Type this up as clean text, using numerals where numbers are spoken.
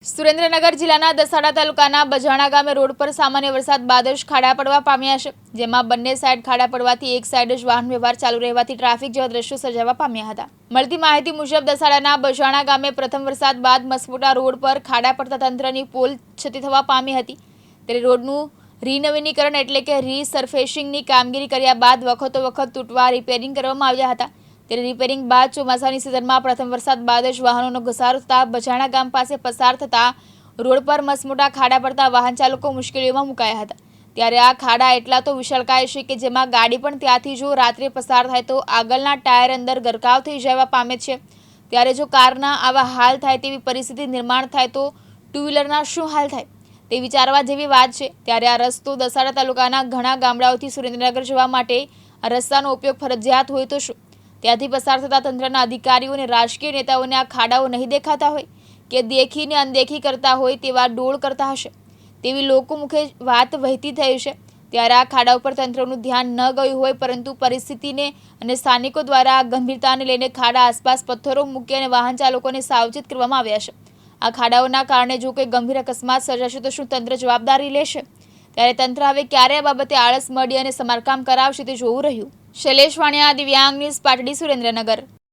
સુરેન્દ્રનગર જિલ્લાના દસાડા તાલુકાના બજાણા ગામે રોડ પર સામાન્ય વરસાદ બાદ જ ખાડા પડવા પામ્યા છે, જેમાં બંને સાઈડ ખાડા પડવાથી એક સાઈડ જ વાહન વ્યવહાર ચાલુ રહેવાથી ટ્રાફિક જેવા દ્રશ્યો સર્જાવા પામ્યા હતા। મળતી માહિતી મુજબ દસાડાના બજાણા ગામે પ્રથમ વરસાદ બાદ મસમોટા રોડ પર ખાડા પડતા તંત્રની પોલ ક્ષતિ થવા પામી હતી, ત્યારે રોડનું રીનવીનીકરણ એટલે કે રીસર્ફેસિંગની કામગીરી કર્યા બાદ વખતો વખત તૂટવા રિપેરિંગ કરવામાં આવ્યા હતા। ત્યારે રિપેરિંગ બાદ ચોમાસાની સિઝનમાં પ્રથમ વરસાદ બાદ જ વાહનોનો ઘસારો થતા બજાણા ગામ પાસે પસાર થતા રોડ પર મસમોટા ખાડા પડતા વાહન ચાલકો મુશ્કેલીઓમાં મુકાયા હતા। ત્યારે આ ખાડા એટલા તો વિશાળકાય છે કે જેમાં ગાડી પણ ત્યાંથી જો રાત્રે પસાર થાય તો આગળના ટાયર અંદર ગરકાવ થઈ જવા પામે છે। ત્યારે જો કારના આવા હાલ થાય તેવી પરિસ્થિતિ નિર્માણ થાય તો ટુ વ્હીલરના શું હાલ થાય તે વિચારવા જેવી વાત છે। ત્યારે આ રસ્તો દસાડા તાલુકાના ઘણા ગામડાઓથી સુરેન્દ્રનગર જવા માટે આ રસ્તાનો ઉપયોગ ફરજિયાત હોય તો શું ત્યાંથી પસાર થતા તંત્રના અધિકારીઓ અને રાજકીય નેતાઓને આ ખાડાઓ નહીં દેખાતા હોય કે દેખીને અનદેખી કરતા હોય તેવા ડોળ કરતા હશે તેવી લોકો મુખે વાત વહેતી થઈ છે। ત્યારે આ ખાડા ઉપર તંત્રનું ધ્યાન ન ગયું હોય, પરંતુ પરિસ્થિતિને અને સ્થાનિકો દ્વારા આ ગંભીરતાને લઈને ખાડા આસપાસ પથ્થરો મૂકી અને વાહન ચાલકોને સાવચેત કરવામાં આવ્યા છે। આ ખાડાઓના કારણે જો કોઈ ગંભીર અકસ્માત સર્જાશે તો શું તંત્ર જવાબદારી લેશે? ત્યારે તંત્ર હવે ક્યારે આ બાબતે આળસ મળી અને સમારકામ કરાવશે તે જોવું રહ્યું। શૈલેષ વાણિયા, દિવ્યાંગ ન્યૂઝ, પાટડી, સુરેન્દ્રનગર।